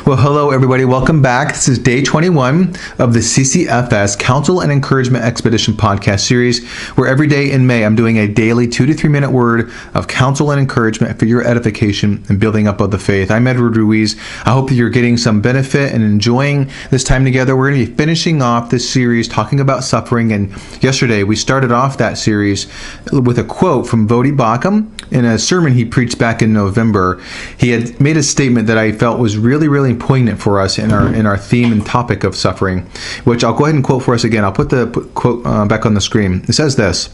Well, hello, everybody. Welcome back. This is day 21 of the CCFS Counsel and Encouragement Expedition podcast series, where every day in May, I'm doing a daily 2 to 3 minute word of counsel and encouragement for your edification and building up of the faith. I'm Edward Ruiz. I hope that you're getting some benefit and enjoying this time together. We're going to be finishing off this series talking about suffering. And yesterday, we started off that series with a quote from Voddie Baucham in a sermon he preached back in November. He had made a statement that I felt was really poignant for us in our theme and topic of suffering, which I'll go ahead and quote for us again. I'll put the quote back on the screen. It says this: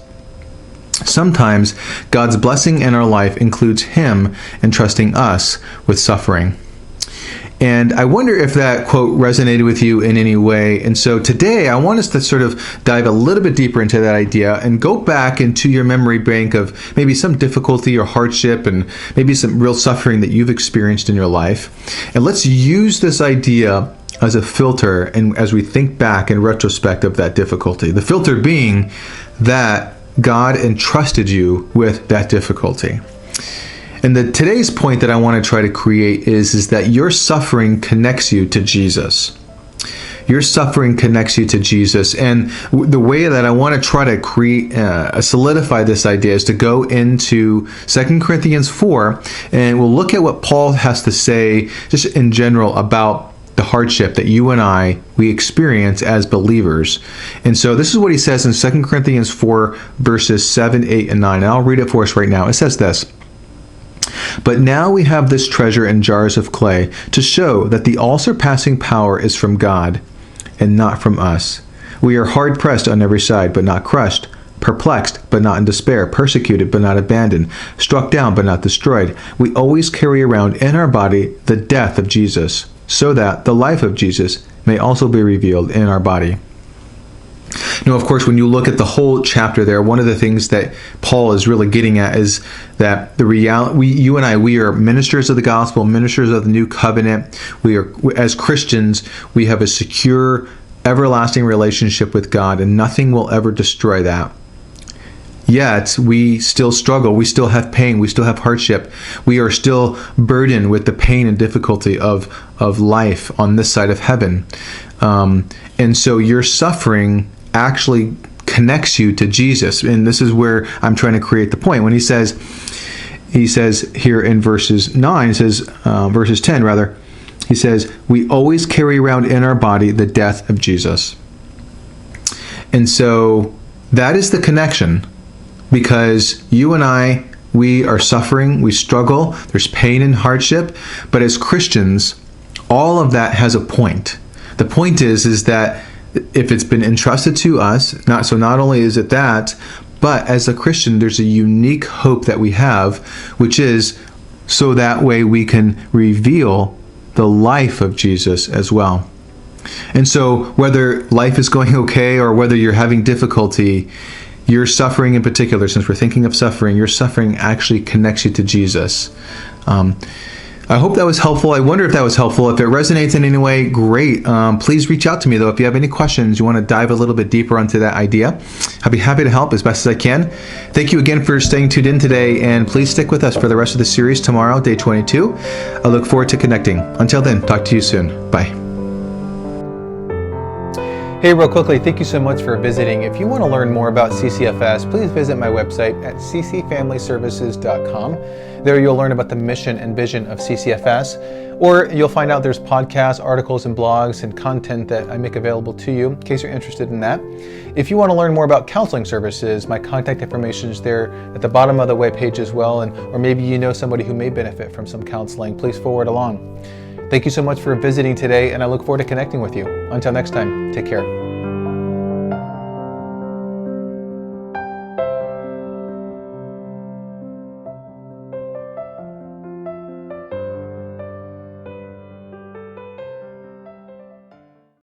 "Sometimes God's blessing in our life includes Him entrusting us with suffering." And I wonder if that quote resonated with you in any way. And so today I want us to sort of dive a little bit deeper into that idea and go back into your memory bank of maybe some difficulty or hardship and maybe some real suffering that you've experienced in your life. And let's use this idea as a filter and as we think back in retrospect of that difficulty. The filter being that God entrusted you with that difficulty. And today's point that I want to try to create is that your suffering connects you to Jesus. Your suffering connects you to Jesus. And the way that I want to try to create, solidify this idea is to go into 2 Corinthians 4, and we'll look at what Paul has to say just in general about the hardship that you and we experience as believers. And so this is what he says in 2 Corinthians 4, verses 7, 8, and 9. And I'll read it for us right now. It says this: "But now we have this treasure in jars of clay to show that the all-surpassing power is from God and not from us. We are hard-pressed on every side, but not crushed, perplexed, but not in despair, persecuted, but not abandoned, struck down, but not destroyed. We always carry around in our body the death of Jesus, so that the life of Jesus may also be revealed in our body." Now, of course, when you look at the whole chapter there, one of the things that Paul is really getting at is that the reality, you and I, we are ministers of the gospel, ministers of the new covenant. We are, as Christians, we have a secure, everlasting relationship with God, and nothing will ever destroy that. Yet, we still struggle. We still have pain. We still have hardship. We are still burdened with the pain and difficulty of life on this side of heaven. And so your suffering actually connects you to Jesus. And this is where I'm trying to create the point. When he says here in verses 9, verses 10 rather, he says, "We always carry around in our body the death of Jesus." And so that is the connection, because you and we are suffering, we struggle, there's pain and hardship, but as Christians, all of that has a point. The point is that if it's been entrusted to us, not only is it that, but as a Christian, there's a unique hope that we have, which is so that way we can reveal the life of Jesus as well. And so whether life is going okay or whether you're having difficulty, your suffering in particular, since we're thinking of suffering, your suffering actually connects you to Jesus. I hope that was helpful. I wonder if that was helpful. If it resonates in any way, great. Please reach out to me, though. If you have any questions, you want to dive a little bit deeper onto that idea, I'll be happy to help as best as I can. Thank you again for staying tuned in today, and please stick with us for the rest of the series tomorrow, day 22. I look forward to connecting. Until then, talk to you soon. Bye. Hey, real quickly, thank you so much for visiting. If you want to learn more about CCFS, please visit my website at ccfamilyservices.com. There you'll learn about the mission and vision of CCFS, or you'll find out there's podcasts, articles, and blogs and content that I make available to you in case you're interested in that. If you want to learn more about counseling services, my contact information is there at the bottom of the webpage as well, or maybe you know somebody who may benefit from some counseling, please forward along. Thank you so much for visiting today, and I look forward to connecting with you. Until next time, take care.